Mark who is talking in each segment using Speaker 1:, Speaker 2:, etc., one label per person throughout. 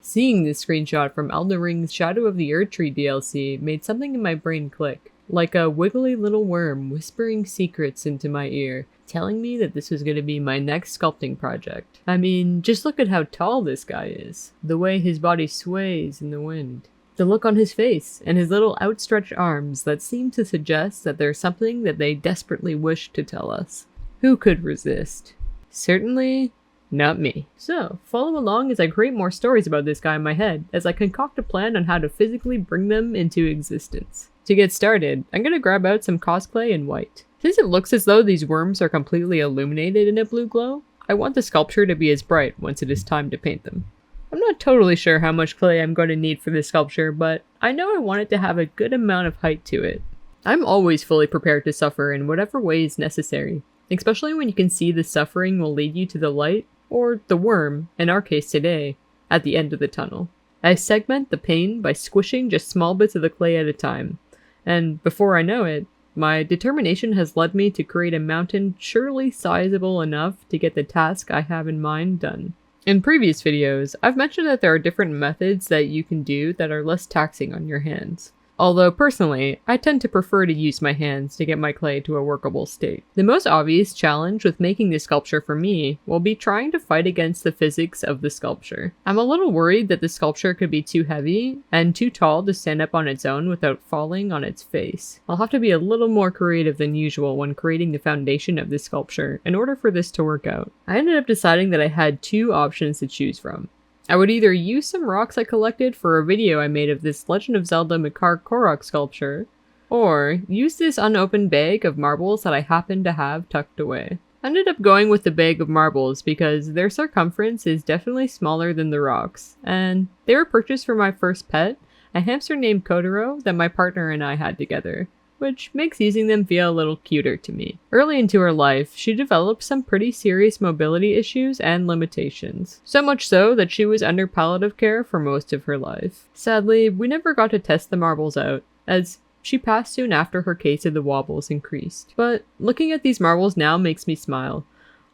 Speaker 1: Seeing this screenshot from Elden RIng Shadow of the Erdtree DLC made something in my brain click, like a wiggly little worm whispering secrets into my ear, telling me that this was going to be my next sculpting project. I mean, just look at how tall this guy is, the way his body sways in the wind, the look on his face, and his little outstretched arms that seem to suggest that there's something that they desperately wish to tell us. Who could resist? Certainly not me. So, follow along as I create more stories about this guy in my head, as I concoct a plan on how to physically bring them into existence. To get started, I'm going to grab out some cosplay in white. Since it looks as though these worms are completely illuminated in a blue glow, I want the sculpture to be as bright once it is time to paint them. I'm not totally sure how much clay I'm going to need for this sculpture, but I know I want it to have a good amount of height to it. I'm always fully prepared to suffer in whatever way is necessary, especially when you can see the suffering will lead you to the light, or the worm, in our case today, at the end of the tunnel. I segment the pain by squishing just small bits of the clay at a time, and before I know it, my determination has led me to create a mountain surely sizable enough to get the task I have in mind done. In previous videos, I've mentioned that there are different methods that you can do that are less taxing on your hands. Although personally, I tend to prefer to use my hands to get my clay to a workable state. The most obvious challenge with making this sculpture for me will be trying to fight against the physics of the sculpture. I'm a little worried that the sculpture could be too heavy and too tall to stand up on its own without falling on its face. I'll have to be a little more creative than usual when creating the foundation of this sculpture in order for this to work out. I ended up deciding that I had two options to choose from. I would either use some rocks I collected for a video I made of this Legend of Zelda Makar Korok sculpture, or use this unopened bag of marbles that I happened to have tucked away. I ended up going with the bag of marbles because their circumference is definitely smaller than the rocks, and they were purchased for my first pet, a hamster named Kotaro that my partner and I had together, which makes using them feel a little cuter to me. Early into her life, she developed some pretty serious mobility issues and limitations. So much so that she was under palliative care for most of her life. Sadly, we never got to test the marbles out, as she passed soon after her case of the wobbles increased. But looking at these marbles now makes me smile.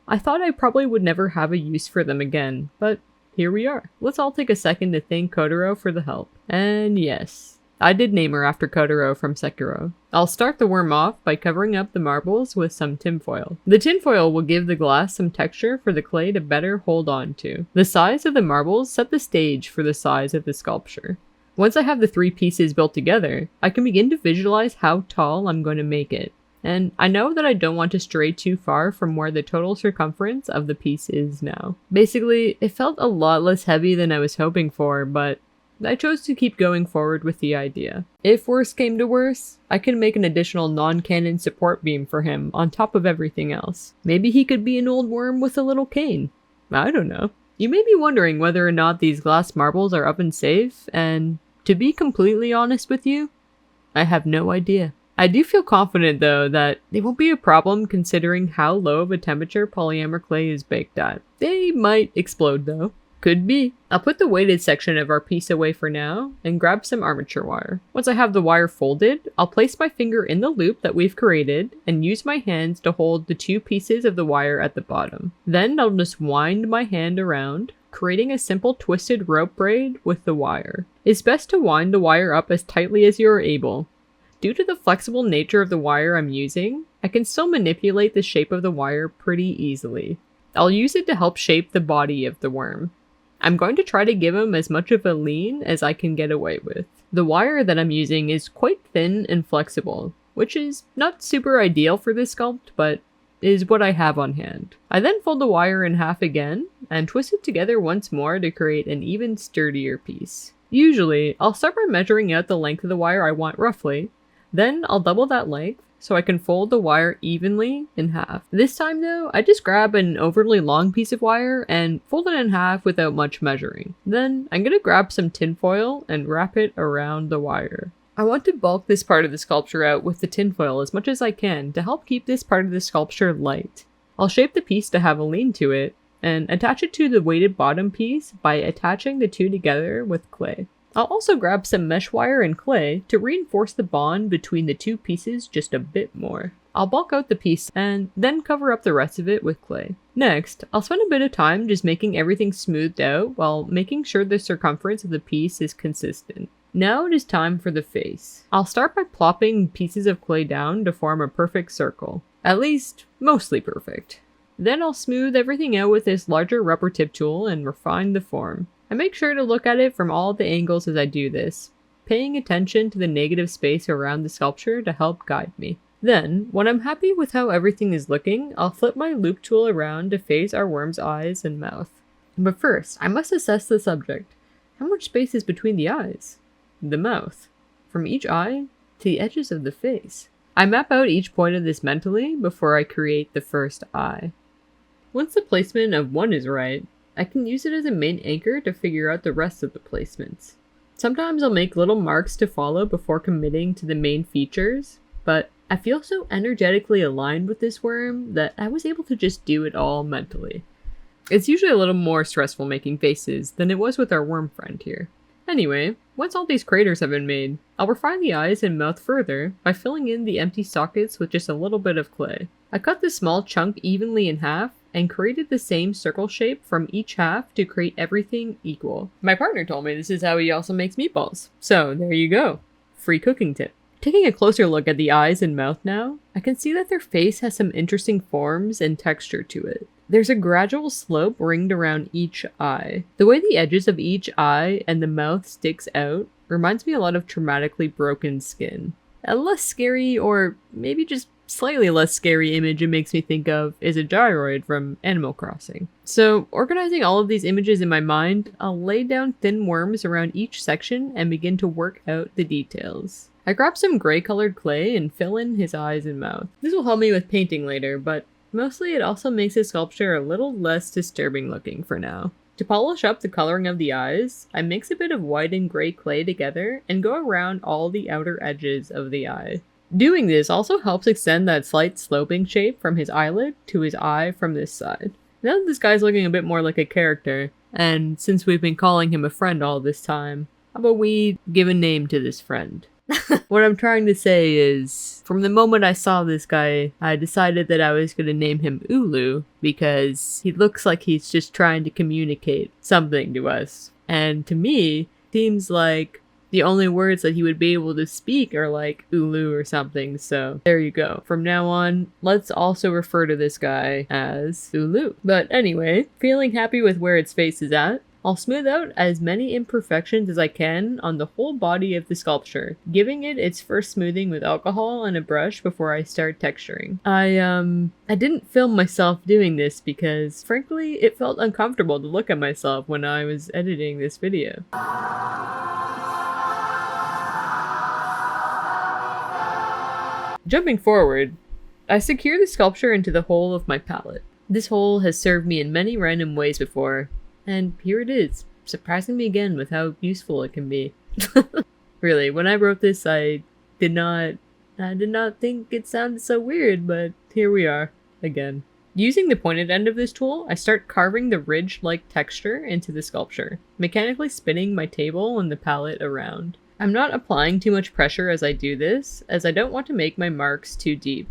Speaker 1: I thought I probably would never have a use for them again, but here we are. Let's all take a second to thank Kotaro for the help. And yes, I did name her after Kotaro from Sekiro. I'll start the worm off by covering up the marbles with some tinfoil. The tinfoil will give the glass some texture for the clay to better hold on to. The size of the marbles set the stage for the size of the sculpture. Once I have the three pieces built together, I can begin to visualize how tall I'm going to make it. And I know that I don't want to stray too far from where the total circumference of the piece is now. Basically, it felt a lot less heavy than I was hoping for, but I chose to keep going forward with the idea. If worse came to worse, I could make an additional non-cannon support beam for him on top of everything else. Maybe he could be an old worm with a little cane. I don't know. You may be wondering whether or not these glass marbles are oven safe, and to be completely honest with you, I have no idea. I do feel confident though that they won't be a problem considering how low of a temperature polyamor clay is baked at. They might explode though. Could be. I'll put the weighted section of our piece away for now and grab some armature wire. Once I have the wire folded, I'll place my finger in the loop that we've created and use my hands to hold the two pieces of the wire at the bottom. Then I'll just wind my hand around, creating a simple twisted rope braid with the wire. It's best to wind the wire up as tightly as you are able. Due to the flexible nature of the wire I'm using, I can still manipulate the shape of the wire pretty easily. I'll use it to help shape the body of the worm. I'm going to try to give him as much of a lean as I can get away with. The wire that I'm using is quite thin and flexible, which is not super ideal for this sculpt, but is what I have on hand. I then fold the wire in half again and twist it together once more to create an even sturdier piece. Usually, I'll start by measuring out the length of the wire I want roughly, then I'll double that length so I can fold the wire evenly in half. This time though, I just grab an overly long piece of wire and fold it in half without much measuring. Then I'm gonna grab some tinfoil and wrap it around the wire. I want to bulk this part of the sculpture out with the tinfoil as much as I can to help keep this part of the sculpture light. I'll shape the piece to have a lean to it and attach it to the weighted bottom piece by attaching the two together with clay. I'll also grab some mesh wire and clay to reinforce the bond between the two pieces just a bit more. I'll bulk out the piece and then cover up the rest of it with clay. Next, I'll spend a bit of time just making everything smoothed out while making sure the circumference of the piece is consistent. Now it is time for the face. I'll start by plopping pieces of clay down to form a perfect circle. At least, mostly perfect. Then I'll smooth everything out with this larger rubber tip tool and refine the form. I make sure to look at it from all the angles as I do this, paying attention to the negative space around the sculpture to help guide me. Then, when I'm happy with how everything is looking, I'll flip my loop tool around to face our worm's eyes and mouth. But first, I must assess the subject. How much space is between the eyes? The mouth? From each eye to the edges of the face? I map out each point of this mentally before I create the first eye. Once the placement of one is right, I can use it as a main anchor to figure out the rest of the placements. Sometimes I'll make little marks to follow before committing to the main features, but I feel so energetically aligned with this worm that I was able to just do it all mentally. It's usually a little more stressful making faces than it was with our worm friend here. Anyway, once all these craters have been made, I'll refine the eyes and mouth further by filling in the empty sockets with just a little bit of clay. I cut this small chunk evenly in half and created the same circle shape from each half to create everything equal. My partner told me this is how he also makes meatballs. So there you go. Free cooking tip. Taking a closer look at the eyes and mouth now, I can see that their face has some interesting forms and texture to it. There's a gradual slope ringed around each eye. The way the edges of each eye and the mouth sticks out reminds me a lot of traumatically broken skin. A less scary, or maybe just slightly less scary image it makes me think of is a gyroid from Animal Crossing. So, organizing all of these images in my mind, I'll lay down thin worms around each section and begin to work out the details. I grab some gray colored clay and fill in his eyes and mouth. This will help me with painting later, but mostly it also makes the sculpture a little less disturbing looking for now. To polish up the coloring of the eyes, I mix a bit of white and gray clay together and go around all the outer edges of the eye. Doing this also helps extend that slight sloping shape from his eyelid to his eye from this side. Now that this guy's looking a bit more like a character, and since we've been calling him a friend all this time, how about we give a name to this friend? What I'm trying to say is, from the moment I saw this guy, I decided that I was going to name him Ulu, because he looks like he's just trying to communicate something to us. And to me, seems like the only words that he would be able to speak are like Ulu or something, so there you go. From now on, let's also refer to this guy as Ulu. But anyway, feeling happy with where its face is at, I'll smooth out as many imperfections as I can on the whole body of the sculpture, giving it its first smoothing with alcohol and a brush before I start texturing. I didn't film myself doing this because, frankly, it felt uncomfortable to look at myself when I was editing this video. Jumping forward, I secure the sculpture into the hole of my palette. This hole has served me in many random ways before, and here it is, surprising me again with how useful it can be. Really, when I wrote this, I did not think it sounded so weird, but here we are, again. Using the pointed end of this tool, I start carving the ridge-like texture into the sculpture, mechanically spinning my table and the palette around. I'm not applying too much pressure as I do this, as I don't want to make my marks too deep.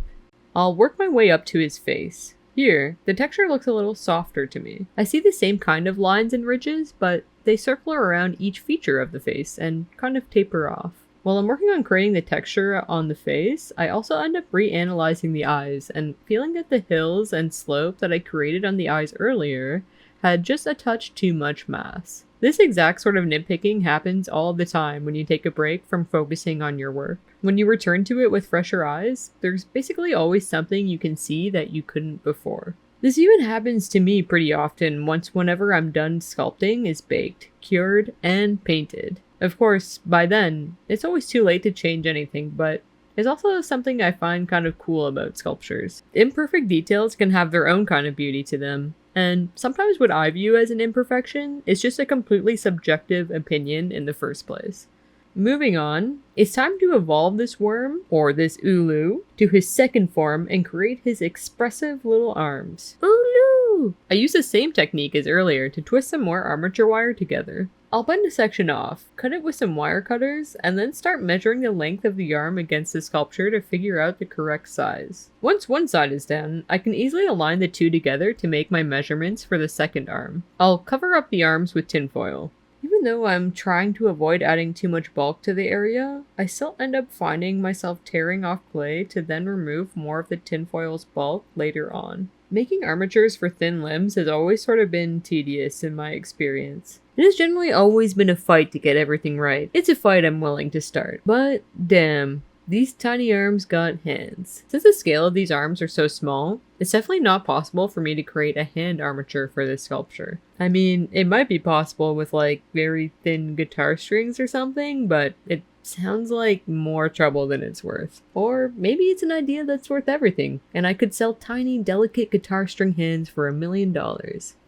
Speaker 1: I'll work my way up to his face. Here, the texture looks a little softer to me. I see the same kind of lines and ridges, but they circle around each feature of the face and kind of taper off. While I'm working on creating the texture on the face, I also end up reanalyzing the eyes and feeling that the hills and slope that I created on the eyes earlier had just a touch too much mass. This exact sort of nitpicking happens all the time when you take a break from focusing on your work. When you return to it with fresher eyes, there's basically always something you can see that you couldn't before. This even happens to me pretty often whenever I'm done sculpting is baked, cured, and painted. Of course, by then, it's always too late to change anything, but it's also something I find kind of cool about sculptures. Imperfect details can have their own kind of beauty to them. And sometimes what I view as an imperfection is just a completely subjective opinion in the first place. Moving on, it's time to evolve this worm, or this Ulu, to his second form and create his expressive little arms. Ulu! I use the same technique as earlier to twist some more armature wire together. I'll bend a section off, cut it with some wire cutters, and then start measuring the length of the arm against the sculpture to figure out the correct size. Once one side is done, I can easily align the two together to make my measurements for the second arm. I'll cover up the arms with tinfoil. Even though I'm trying to avoid adding too much bulk to the area, I still end up finding myself tearing off clay to then remove more of the tinfoil's bulk later on. Making armatures for thin limbs has always sort of been tedious in my experience. It has generally always been a fight to get everything right. It's a fight I'm willing to start. But damn, these tiny arms got hands. Since the scale of these arms are so small, it's definitely not possible for me to create a hand armature for this sculpture. I mean, it might be possible with like very thin guitar strings or something, but it sounds like more trouble than it's worth. Or maybe it's an idea that's worth everything, and I could sell tiny, delicate guitar string hands for $1 million.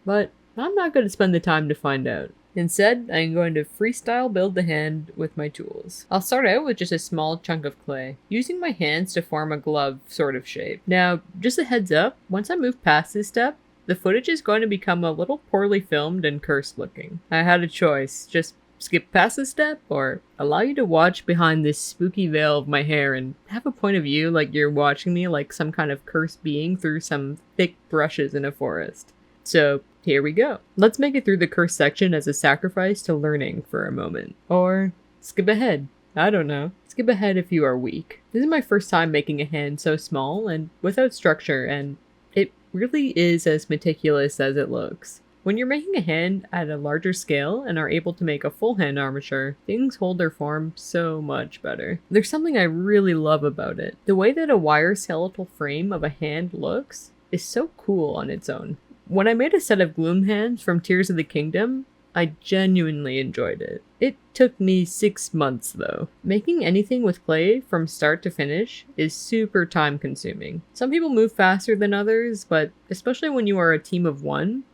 Speaker 1: But I'm not going to spend the time to find out. Instead, I'm going to freestyle build the hand with my tools. I'll start out with just a small chunk of clay, using my hands to form a glove sort of shape. Now, just a heads up, once I move past this step, the footage is going to become a little poorly filmed and cursed looking. I had a choice, just skip past this step or allow you to watch behind this spooky veil of my hair and have a point of view like you're watching me like some kind of cursed being through some thick brushes in a forest. So here we go. Let's make it through the cursed section as a sacrifice to learning for a moment. Or skip ahead. I don't know. Skip ahead if you are weak. This is my first time making a hand so small and without structure, and it really is as meticulous as it looks. When you're making a hand at a larger scale and are able to make a full hand armature, things hold their form so much better. There's something I really love about it. The way that a wire skeletal frame of a hand looks is so cool on its own. When I made a set of gloom hands from Tears of the Kingdom, I genuinely enjoyed it. It took me 6 months though. Making anything with clay from start to finish is super time consuming. Some people move faster than others, but especially when you are a team of one,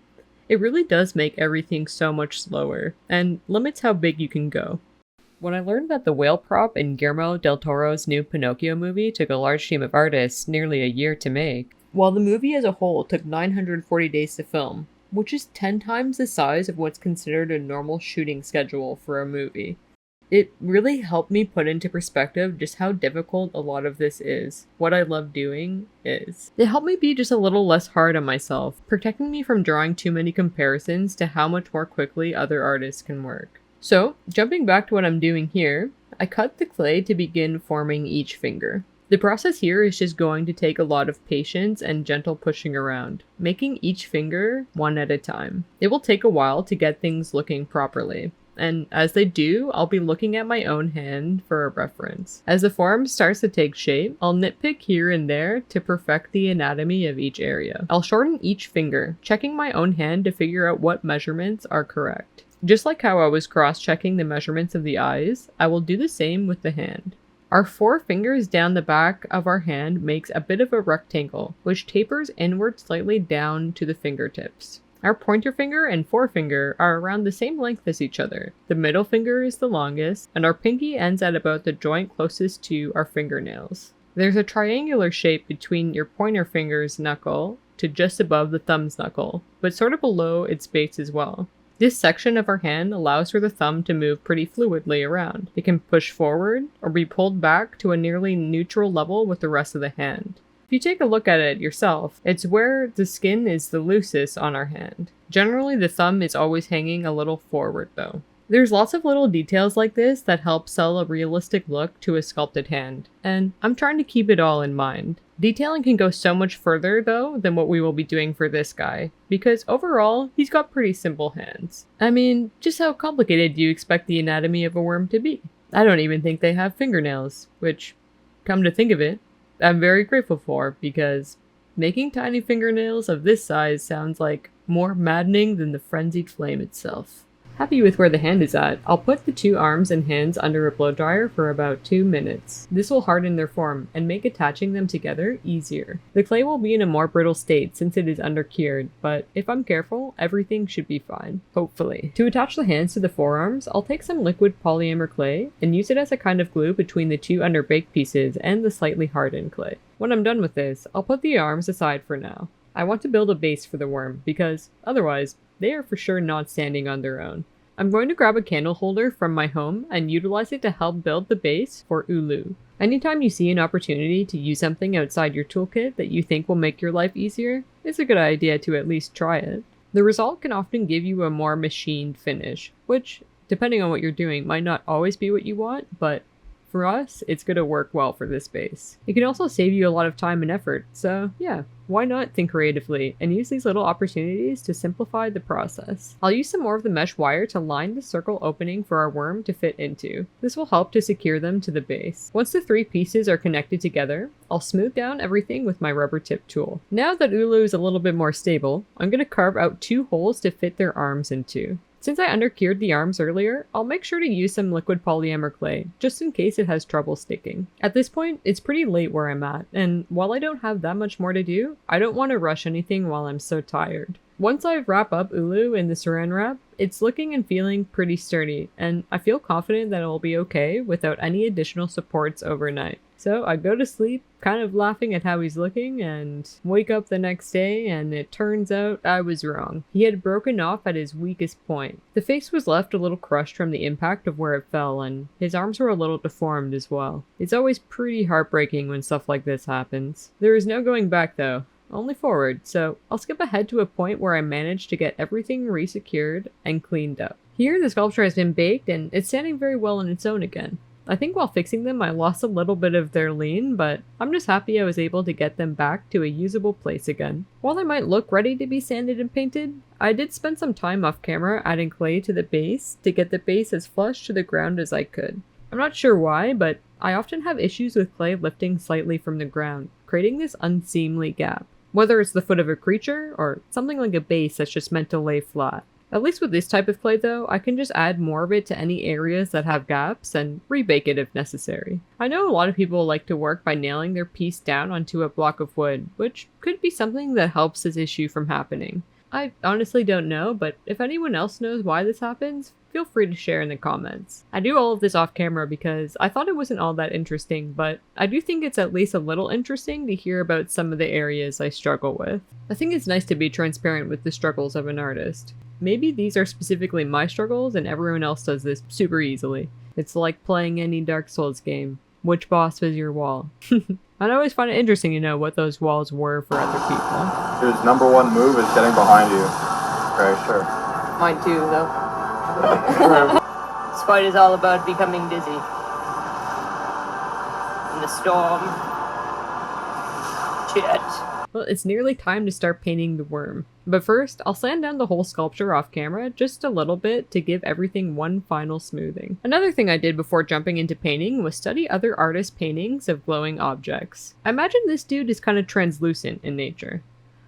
Speaker 1: it really does make everything so much slower and limits how big you can go. When I learned that the whale prop in Guillermo del Toro's new Pinocchio movie took a large team of artists nearly a year to make, while the movie as a whole took 940 days to film, which is 10 times the size of what's considered a normal shooting schedule for a movie. It really helped me put into perspective just how difficult a lot of this is. What I love doing is. It helped me be just a little less hard on myself, protecting me from drawing too many comparisons to how much more quickly other artists can work. So, jumping back to what I'm doing here, I cut the clay to begin forming each finger. The process here is just going to take a lot of patience and gentle pushing around, making each finger one at a time. It will take a while to get things looking properly, and as they do, I'll be looking at my own hand for a reference. As the form starts to take shape, I'll nitpick here and there to perfect the anatomy of each area. I'll shorten each finger, checking my own hand to figure out what measurements are correct. Just like how I was cross-checking the measurements of the eyes, I will do the same with the hand. Our 4 fingers down the back of our hand makes a bit of a rectangle, which tapers inward slightly down to the fingertips. Our pointer finger and forefinger are around the same length as each other. The middle finger is the longest, and our pinky ends at about the joint closest to our fingernails. There's a triangular shape between your pointer finger's knuckle to just above the thumb's knuckle, but sort of below its base as well. This section of our hand allows for the thumb to move pretty fluidly around. It can push forward or be pulled back to a nearly neutral level with the rest of the hand. If you take a look at it yourself, it's where the skin is the loosest on our hand. Generally, the thumb is always hanging a little forward though. There's lots of little details like this that help sell a realistic look to a sculpted hand, and I'm trying to keep it all in mind. Detailing can go so much further though than what we will be doing for this guy, because overall, he's got pretty simple hands. I mean, just how complicated do you expect the anatomy of a worm to be? I don't even think they have fingernails, which, come to think of it, I'm very grateful for, because making tiny fingernails of this size sounds like more maddening than the frenzied flame itself. Happy with where the hand is at, I'll put the 2 arms and hands under a blow dryer for about 2 minutes. This will harden their form and make attaching them together easier. The clay will be in a more brittle state since it is under-cured, but if I'm careful, everything should be fine. Hopefully. To attach the hands to the forearms, I'll take some liquid polyamber clay and use it as a kind of glue between the 2 under-baked pieces and the slightly hardened clay. When I'm done with this, I'll put the arms aside for now. I want to build a base for the worm because, otherwise, they are for sure not standing on their own. I'm going to grab a candle holder from my home and utilize it to help build the base for Ulu. Anytime you see an opportunity to use something outside your toolkit that you think will make your life easier, it's a good idea to at least try it. The result can often give you a more machined finish, which, depending on what you're doing, might not always be what you want, but for us, it's going to work well for this base. It can also save you a lot of time and effort, so yeah, why not think creatively and use these little opportunities to simplify the process. I'll use some more of the mesh wire to line the circle opening for our worm to fit into. This will help to secure them to the base. Once the 3 pieces are connected together, I'll smooth down everything with my rubber tip tool. Now that Ulu is a little bit more stable, I'm going to carve out 2 holes to fit their arms into. Since I undercured the arms earlier, I'll make sure to use some liquid polyamor clay, just in case it has trouble sticking. At this point, it's pretty late where I'm at, and while I don't have that much more to do, I don't want to rush anything while I'm so tired. Once I wrap up Ulu in the saran wrap, it's looking and feeling pretty sturdy, and I feel confident that it will be okay without any additional supports overnight. So I go to sleep, kind of laughing at how he's looking, and wake up the next day, and it turns out I was wrong. He had broken off at his weakest point. The face was left a little crushed from the impact of where it fell, and his arms were a little deformed as well. It's always pretty heartbreaking when stuff like this happens. There is no going back though. Only forward, so I'll skip ahead to a point where I managed to get everything resecured and cleaned up. Here the sculpture has been baked and it's standing very well on its own again. I think while fixing them I lost a little bit of their lean, but I'm just happy I was able to get them back to a usable place again. While they might look ready to be sanded and painted, I did spend some time off camera adding clay to the base to get the base as flush to the ground as I could. I'm not sure why, but I often have issues with clay lifting slightly from the ground, creating this unseemly gap. Whether it's the foot of a creature, or something like a base that's just meant to lay flat. At least with this type of clay though, I can just add more of it to any areas that have gaps and rebake it if necessary. I know a lot of people like to work by nailing their piece down onto a block of wood, which could be something that helps this issue from happening. I honestly don't know, but if anyone else knows why this happens, feel free to share in the comments. I do all of this off camera because I thought it wasn't all that interesting, but I do think it's at least a little interesting to hear about some of the areas I struggle with. I think it's nice to be transparent with the struggles of an artist. Maybe these are specifically my struggles and everyone else does this super easily. It's like playing any Dark Souls game. Which boss was your wall? I'd always find it interesting to know what those walls were for other people.
Speaker 2: His #1 move is getting behind you. Very sure.
Speaker 1: Mine too, though. This fight is all about becoming dizzy. In the storm. Shit. Well, it's nearly time to start painting the worm. But first, I'll sand down the whole sculpture off camera just a little bit to give everything one final smoothing. Another thing I did before jumping into painting was study other artists' paintings of glowing objects. I imagine this dude is kind of translucent in nature.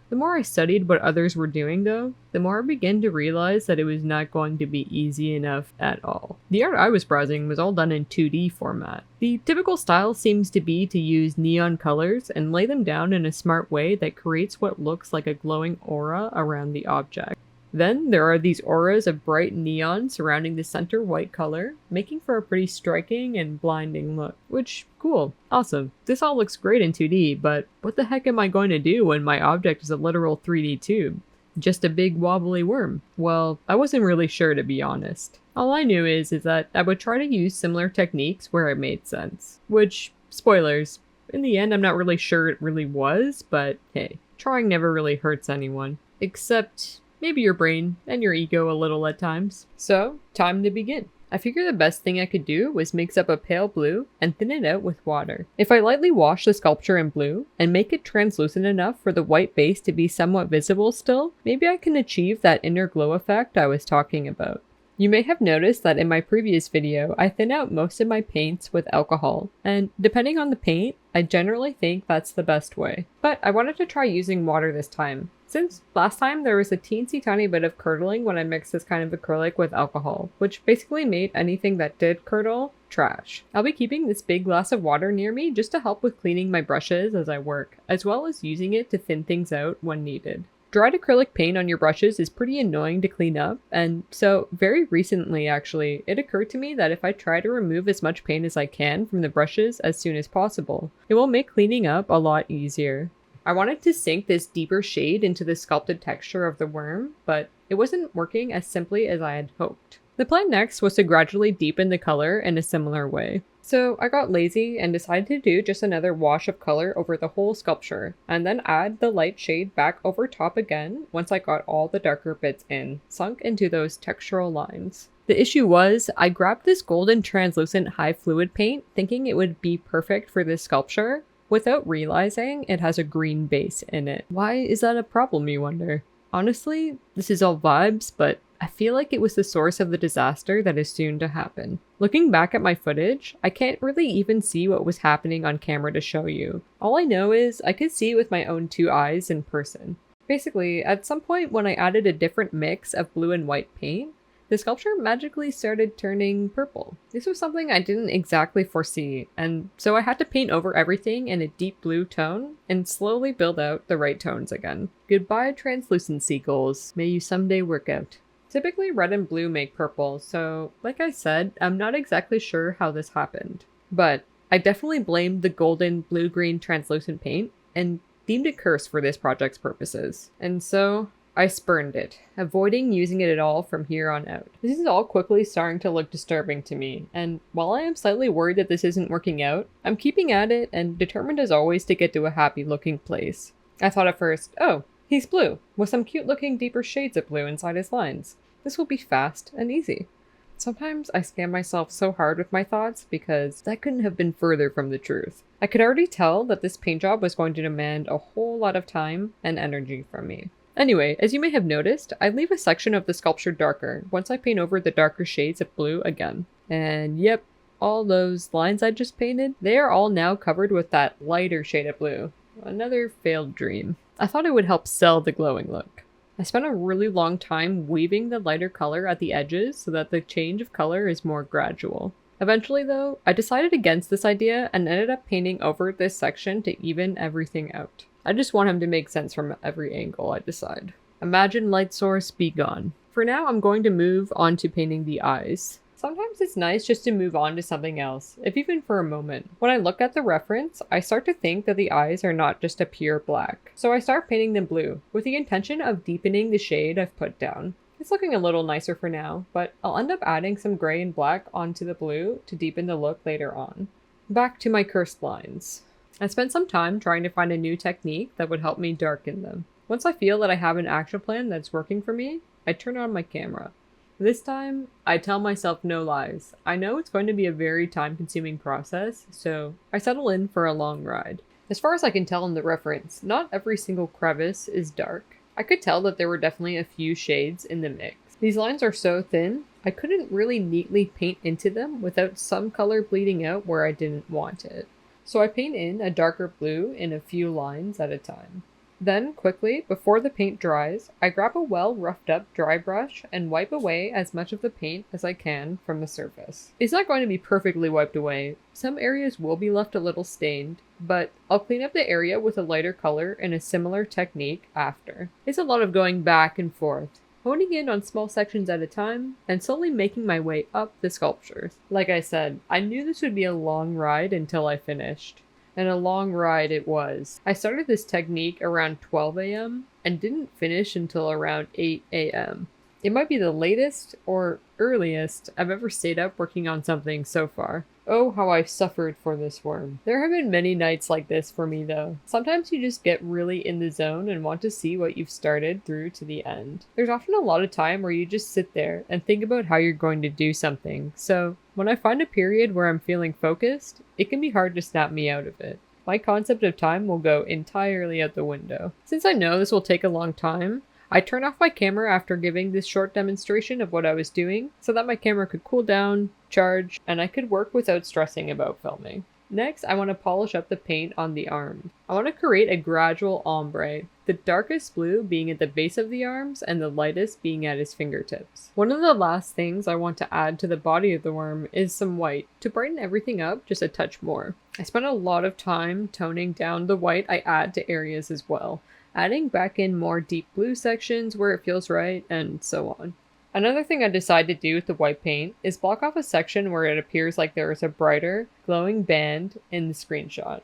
Speaker 1: The more I studied what others were doing though, the more I began to realize that it was not going to be easy enough at all. The art I was browsing was all done in 2D format. The typical style seems to be to use neon colors and lay them down in a smart way that creates what looks like a glowing aura around the object. Then there are these auras of bright neon surrounding the center white color, making for a pretty striking and blinding look. Which, cool, awesome. This all looks great in 2D, but what the heck am I going to do when my object is a literal 3D tube? Just a big wobbly worm? Well, I wasn't really sure, to be honest. All I knew is that I would try to use similar techniques where it made sense. Which, spoilers, in the end I'm not really sure it really was, but hey, trying never really hurts anyone. Except maybe your brain and your ego a little at times. So, time to begin. I figured the best thing I could do was mix up a pale blue and thin it out with water. If I lightly wash the sculpture in blue and make it translucent enough for the white base to be somewhat visible still, maybe I can achieve that inner glow effect I was talking about. You may have noticed that in my previous video, I thin out most of my paints with alcohol, and depending on the paint, I generally think that's the best way. But I wanted to try using water this time. Since last time there was a teensy tiny bit of curdling when I mixed this kind of acrylic with alcohol, which basically made anything that did curdle trash. I'll be keeping this big glass of water near me just to help with cleaning my brushes as I work, as well as using it to thin things out when needed. Dried acrylic paint on your brushes is pretty annoying to clean up, and so very recently actually, it occurred to me that if I try to remove as much paint as I can from the brushes as soon as possible, it will make cleaning up a lot easier. I wanted to sink this deeper shade into the sculpted texture of the worm, but it wasn't working as simply as I had hoped. The plan next was to gradually deepen the color in a similar way. So I got lazy and decided to do just another wash of color over the whole sculpture, and then add the light shade back over top again once I got all the darker bits in, sunk into those textural lines. The issue was, I grabbed this golden translucent high fluid paint thinking it would be perfect for this sculpture, without realizing it has a green base in it. Why is that a problem, you wonder? Honestly, this is all vibes, but I feel like it was the source of the disaster that is soon to happen. Looking back at my footage, I can't really even see what was happening on camera to show you. All I know is I could see with my own two eyes in person. Basically, at some point when I added a different mix of blue and white paint, the sculpture magically started turning purple. This was something I didn't exactly foresee, and so I had to paint over everything in a deep blue tone and slowly build out the right tones again. Goodbye translucency goals, may you someday work out. Typically red and blue make purple, so like I said, I'm not exactly sure how this happened. But I definitely blamed the golden blue-green translucent paint and deemed it cursed for this project's purposes. And so I spurned it, avoiding using it at all from here on out. This is all quickly starting to look disturbing to me, and while I am slightly worried that this isn't working out, I'm keeping at it and determined as always to get to a happy looking place. I thought at first, oh, he's blue, with some cute looking deeper shades of blue inside his lines. This will be fast and easy. Sometimes I scam myself so hard with my thoughts because that couldn't have been further from the truth. I could already tell that this paint job was going to demand a whole lot of time and energy from me. Anyway, as you may have noticed, I leave a section of the sculpture darker once I paint over the darker shades of blue again. And yep, all those lines I just painted, they are all now covered with that lighter shade of blue. Another failed dream. I thought it would help sell the glowing look. I spent a really long time weaving the lighter color at the edges so that the change of color is more gradual. Eventually though, I decided against this idea and ended up painting over this section to even everything out. I just want him to make sense from every angle I decide. Imagine light source, be gone. For now, I'm going to move on to painting the eyes. Sometimes it's nice just to move on to something else, if even for a moment. When I look at the reference, I start to think that the eyes are not just a pure black. So I start painting them blue, with the intention of deepening the shade I've put down. It's looking a little nicer for now, but I'll end up adding some gray and black onto the blue to deepen the look later on. Back to my cursed lines. I spent some time trying to find a new technique that would help me darken them. Once I feel that I have an action plan that's working for me, I turn on my camera. This time, I tell myself no lies. I know it's going to be a very time-consuming process, so I settle in for a long ride. As far as I can tell in the reference, not every single crevice is dark. I could tell that there were definitely a few shades in the mix. These lines are so thin, I couldn't really neatly paint into them without some color bleeding out where I didn't want it. So I paint in a darker blue in a few lines at a time. Then, quickly, before the paint dries, I grab a well roughed up dry brush and wipe away as much of the paint as I can from the surface. It's not going to be perfectly wiped away. Some areas will be left a little stained, but I'll clean up the area with a lighter color in a similar technique after. It's a lot of going back and forth, honing in on small sections at a time, and slowly making my way up the sculptures. Like I said, I knew this would be a long ride until I finished. And a long ride it was. I started this technique around 12 a.m. and didn't finish until around 8 a.m. It might be the latest or earliest I've ever stayed up working on something so far. Oh, how I suffered for this worm. There have been many nights like this for me though. Sometimes you just get really in the zone and want to see what you've started through to the end. There's often a lot of time where you just sit there and think about how you're going to do something. So when I find a period where I'm feeling focused, it can be hard to snap me out of it. My concept of time will go entirely out the window. Since I know this will take a long time, I turned off my camera after giving this short demonstration of what I was doing so that my camera could cool down, charge, and I could work without stressing about filming. Next, I want to polish up the paint on the arms. I want to create a gradual ombre, the darkest blue being at the base of the arms and the lightest being at his fingertips. One of the last things I want to add to the body of the worm is some white, to brighten everything up just a touch more. I spent a lot of time toning down the white I add to areas as well, adding back in more deep blue sections where it feels right, and so on. Another thing I decided to do with the white paint is block off a section where it appears like there is a brighter, glowing band in the screenshot.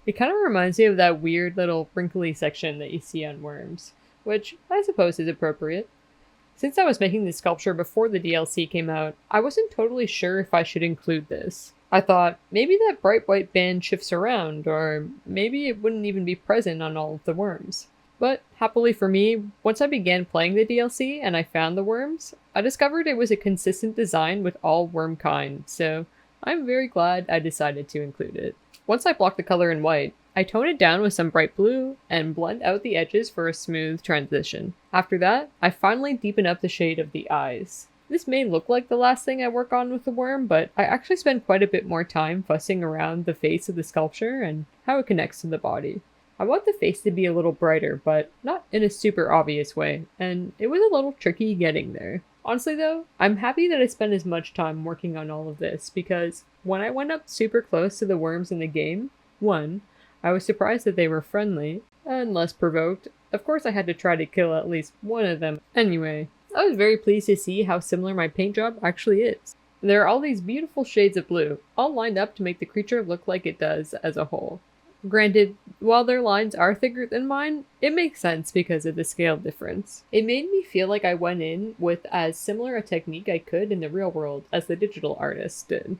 Speaker 1: It kind of reminds me of that weird little wrinkly section that you see on worms, which I suppose is appropriate. Since I was making this sculpture before the DLC came out, I wasn't totally sure if I should include this. I thought, maybe that bright white band shifts around, or maybe it wouldn't even be present on all of the worms. But happily for me, once I began playing the DLC and I found the worms, I discovered it was a consistent design with all worm kind, so I'm very glad I decided to include it. Once I block the color in white, I tone it down with some bright blue and blend out the edges for a smooth transition. After that, I finally deepen up the shade of the eyes. This may look like the last thing I work on with the worm, but I actually spend quite a bit more time fussing around the face of the sculpture and how it connects to the body. I want the face to be a little brighter, but not in a super obvious way, and it was a little tricky getting there. Honestly though, I'm happy that I spent as much time working on all of this, because when I went up super close to the worms in the game, 1, I was surprised that they were friendly, and less provoked. Of course I had to try to kill at least one of them. Anyway, I was very pleased to see how similar my paint job actually is. There are all these beautiful shades of blue, all lined up to make the creature look like it does as a whole. Granted, while their lines are thicker than mine, it makes sense because of the scale difference. It made me feel like I went in with as similar a technique I could in the real world as the digital artist did.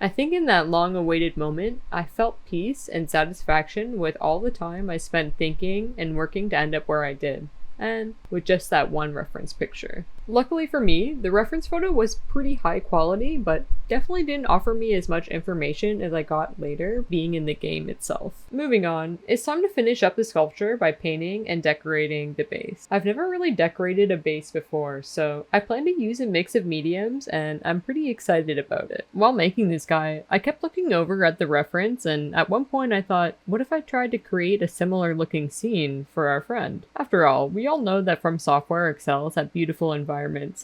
Speaker 1: I think in that long-awaited moment, I felt peace and satisfaction with all the time I spent thinking and working to end up where I did, and with just that one reference picture. Luckily for me, the reference photo was pretty high quality, but definitely didn't offer me as much information as I got later being in the game itself. Moving on, it's time to finish up the sculpture by painting and decorating the base. I've never really decorated a base before, so I plan to use a mix of mediums and I'm pretty excited about it. While making this guy, I kept looking over at the reference and at one point I thought, what if I tried to create a similar looking scene for our friend? After all, we all know that From Software excels at beautiful environments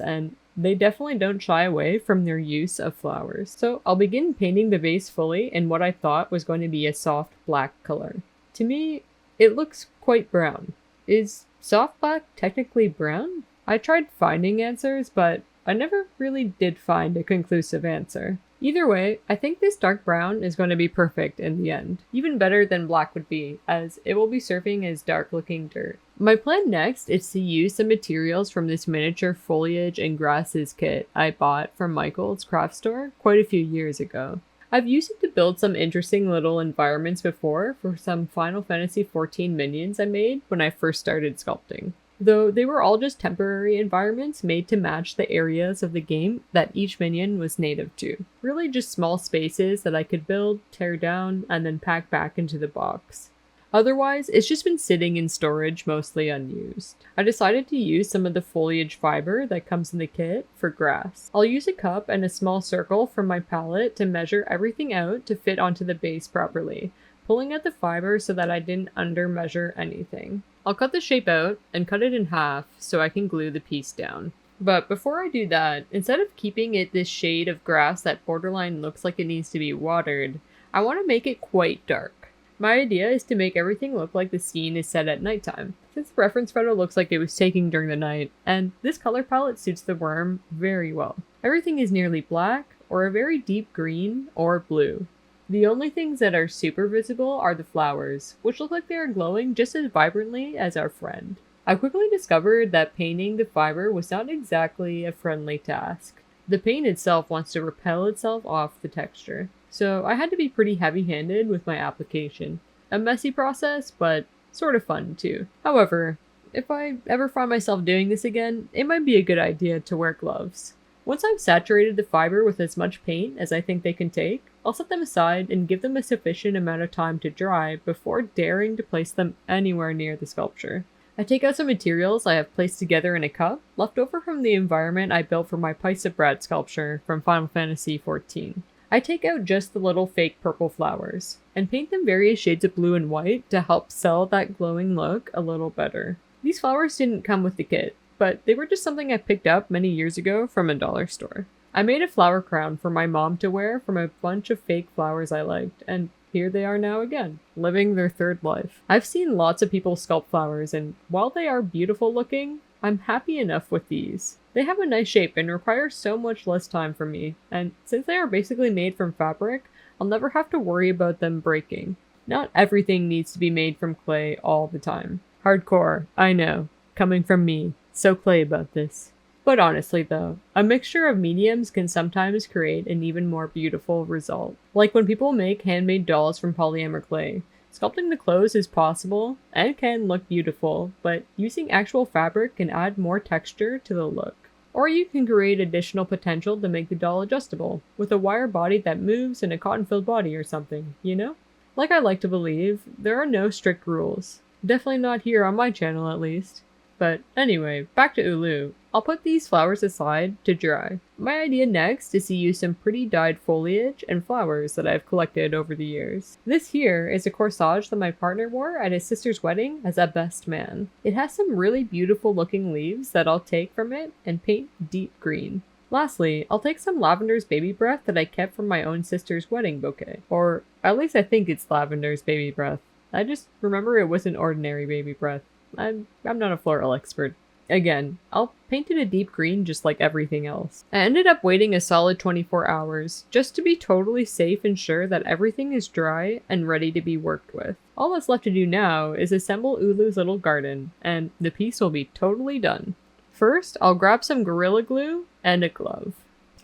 Speaker 1: and they definitely don't shy away from their use of flowers. So I'll begin painting the base fully in what I thought was going to be a soft black color. To me, it looks quite brown. Is soft black technically brown? I tried finding answers, but I never really did find a conclusive answer. Either way, I think this dark brown is going to be perfect in the end. Even better than black would be, as it will be serving as dark looking dirt. My plan next is to use some materials from this miniature foliage and grasses kit I bought from Michael's craft store quite a few years ago. I've used it to build some interesting little environments before for some Final Fantasy XIV minions I made when I first started sculpting. Though they were all just temporary environments made to match the areas of the game that each minion was native to. Really just small spaces that I could build, tear down, and then pack back into the box. Otherwise, it's just been sitting in storage, mostly unused. I decided to use some of the foliage fiber that comes in the kit for grass. I'll use a cup and a small circle from my palette to measure everything out to fit onto the base properly, pulling at the fiber so that I didn't under-measure anything. I'll cut the shape out and cut it in half so I can glue the piece down. But before I do that, instead of keeping it this shade of grass that borderline looks like it needs to be watered, I want to make it quite dark. My idea is to make everything look like the scene is set at nighttime, since the reference photo looks like it was taken during the night, and this color palette suits the worm very well. Everything is nearly black, or a very deep green, or blue. The only things that are super visible are the flowers, which look like they are glowing just as vibrantly as our friend. I quickly discovered that painting the fiber was not exactly a friendly task. The paint itself wants to repel itself off the texture, so I had to be pretty heavy-handed with my application. A messy process, but sort of fun too. However, if I ever find myself doing this again, it might be a good idea to wear gloves. Once I've saturated the fiber with as much paint as I think they can take, I'll set them aside and give them a sufficient amount of time to dry before daring to place them anywhere near the sculpture. I take out some materials I have placed together in a cup, left over from the environment I built for my Paisa Bread sculpture from Final Fantasy XIV. I take out just the little fake purple flowers, and paint them various shades of blue and white to help sell that glowing look a little better. These flowers didn't come with the kit, but they were just something I picked up many years ago from a dollar store. I made a flower crown for my mom to wear from a bunch of fake flowers I liked, and here they are now again, living their third life. I've seen lots of people sculpt flowers, and while they are beautiful looking, I'm happy enough with these. They have a nice shape and require so much less time from me, and since they are basically made from fabric, I'll never have to worry about them breaking. Not everything needs to be made from clay all the time. Hardcore, I know, coming from me. So clay about this. But honestly though, a mixture of mediums can sometimes create an even more beautiful result. Like when people make handmade dolls from polyamor clay. Sculpting the clothes is possible and can look beautiful, but using actual fabric can add more texture to the look. Or you can create additional potential to make the doll adjustable, with a wire body that moves and a cotton-filled body or something, you know? Like I like to believe, there are no strict rules. Definitely not here on my channel at least. But anyway, back to Ulu. I'll put these flowers aside to dry. My idea next is to use some pretty dyed foliage and flowers that I've collected over the years. This here is a corsage that my partner wore at his sister's wedding as a best man. It has some really beautiful looking leaves that I'll take from it and paint deep green. Lastly, I'll take some Lavender's baby breath that I kept from my own sister's wedding bouquet. Or at least I think it's Lavender's baby breath. I just remember it wasn't ordinary baby breath. I'm not a floral expert. Again, I'll paint it a deep green just like everything else. I ended up waiting a solid 24 hours, just to be totally safe and sure that everything is dry and ready to be worked with. All that's left to do now is assemble Ulu's little garden, and the piece will be totally done. First, I'll grab some Gorilla Glue and a glove.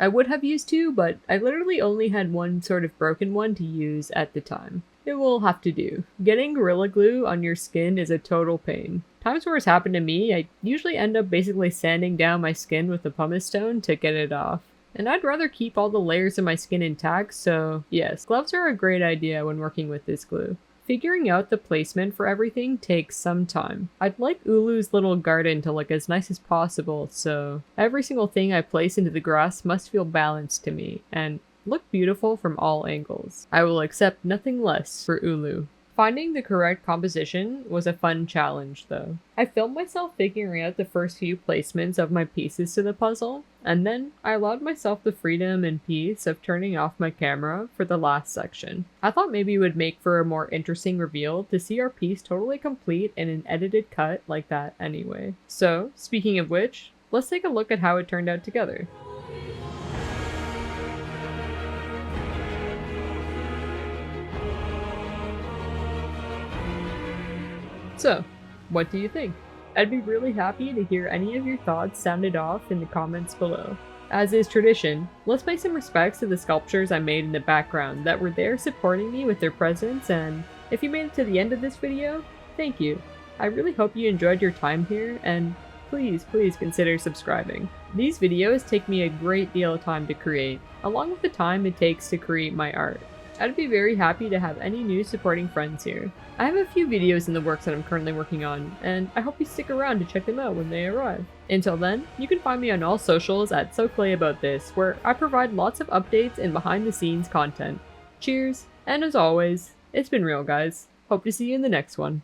Speaker 1: I would have used two, but I literally only had one sort of broken one to use at the time. It will have to do. Getting Gorilla Glue on your skin is a total pain. Times where it's happened to me, I usually end up basically sanding down my skin with a pumice stone to get it off. And I'd rather keep all the layers of my skin intact, so yes, gloves are a great idea when working with this glue. Figuring out the placement for everything takes some time. I'd like Ulu's little garden to look as nice as possible, so every single thing I place into the grass must feel balanced to me, and look beautiful from all angles. I will accept nothing less for Ulu. Finding the correct composition was a fun challenge though. I filmed myself figuring out the first few placements of my pieces to the puzzle, and then I allowed myself the freedom and peace of turning off my camera for the last section. I thought maybe it would make for a more interesting reveal to see our piece totally complete in an edited cut like that anyway. So, speaking of which, let's take a look at how it turned out together. So, what do you think? I'd be really happy to hear any of your thoughts sounded off in the comments below. As is tradition, let's pay some respects to the sculptures I made in the background that were there supporting me with their presence, and if you made it to the end of this video, thank you. I really hope you enjoyed your time here, and please consider subscribing. These videos take me a great deal of time to create, along with the time it takes to create my art. I'd be very happy to have any new supporting friends here. I have a few videos in the works that I'm currently working on, and I hope you stick around to check them out when they arrive. Until then, you can find me on all socials at SoClayAboutThis, where I provide lots of updates and behind the scenes content. Cheers, and as always, it's been real guys. Hope to see you in the next one.